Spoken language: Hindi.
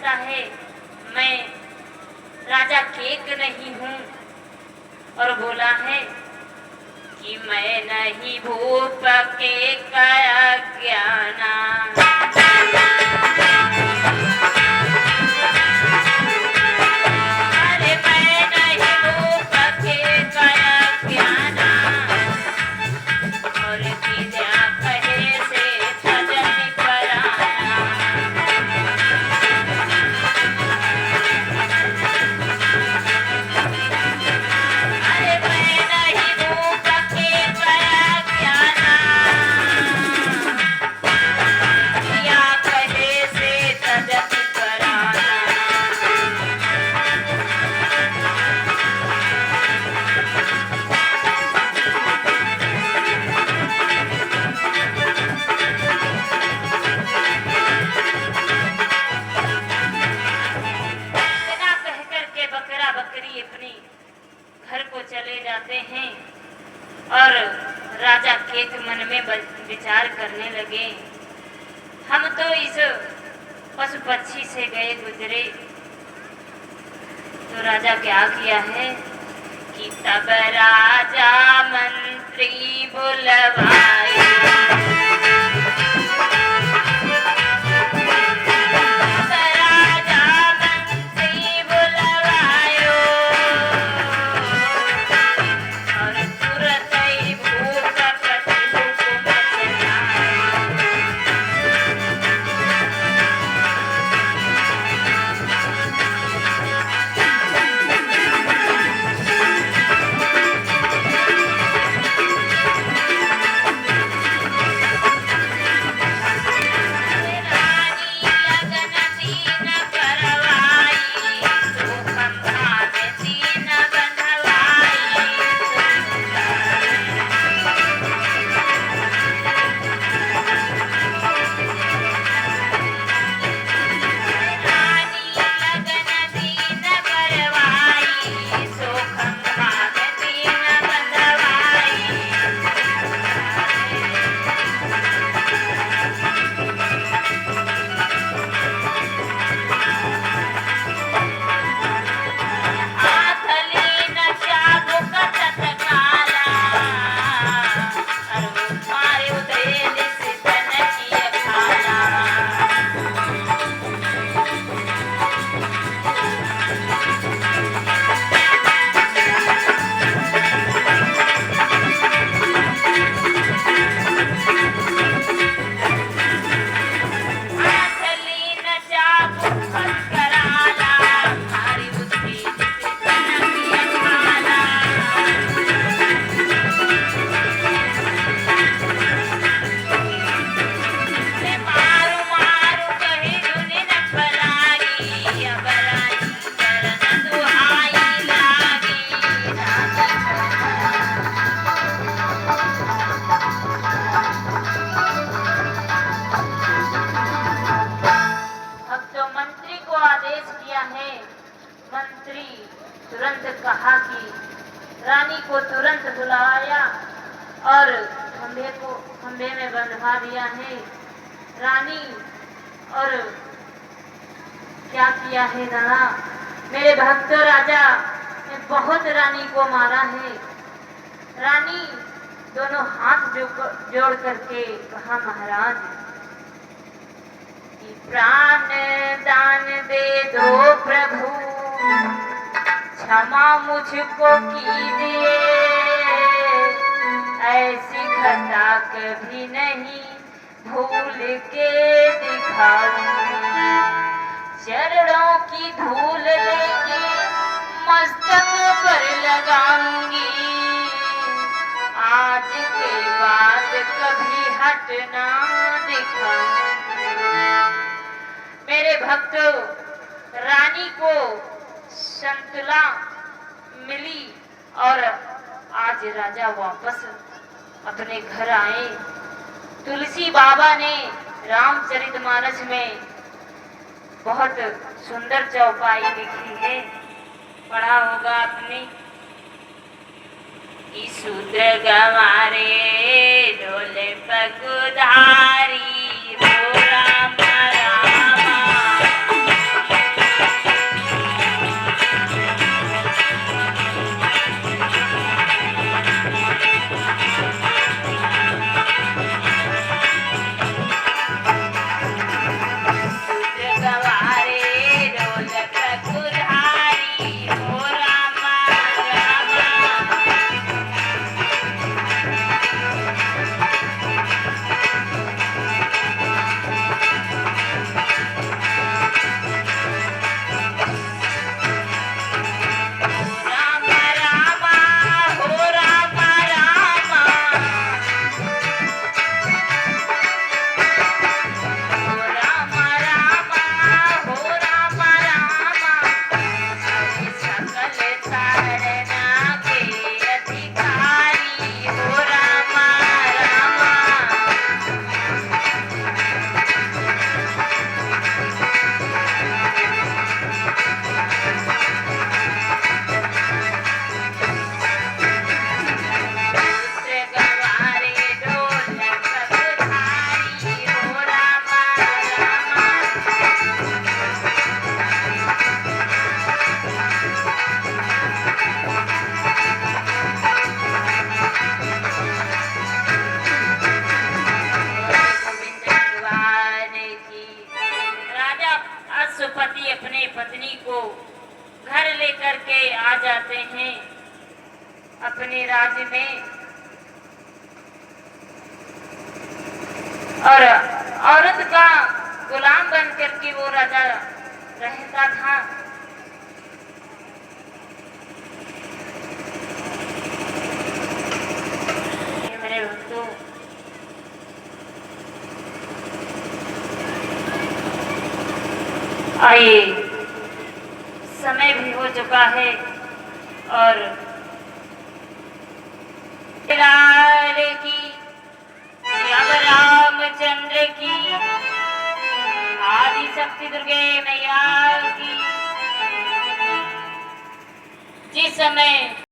कहता है मैं राजा केक नहीं हूँ, और बोला है कि मैं नहीं भूप के ज्ञाना। और राजा केक मन में विचार करने लगे, हम तो इस पशु पक्षी से गए गुजरे, तो राजा क्या किया है कि तब राजा मंत्री बुलवाए। तुरंत कहा कि रानी को तुरंत बुलाया और खंभे में बंधवा दिया है। रानी और क्या किया है दादा, मेरे भक्त राजा ने बहुत रानी को मारा है। रानी दोनों हाथ जोड़ करके कहा, महाराज कि प्राण दान दे दो प्रभु, क्षमा मुझको कीजिए, ऐसी खता कभी नहीं भूल के दिखाऊंगी। चरणों की धूल लेके मस्तक पर लगाऊंगी, आज के बाद कभी हटना दिखाऊंगी। मेरे भक्तों, रानी को संतुला मिली और आज राजा वापस अपने घर आए। तुलसी बाबा ने रामचरितमानस में बहुत सुंदर चौपाई लिखी है, पढ़ा होगा आपने। शूद्र गंवारे डोले पगुधारी, रो राम रामा। अश्वपति अपने पत्नी को घर लेकर के आ जाते हैं अपने राज्य में। और औरत का गुलाम बन करके वो राजा रहता था। मेरे भक्तों, आइए, समय भी हो चुका है और लाल की, अब रामचंद्र की, आदि शक्ति दुर्गे मैया की। जिस समय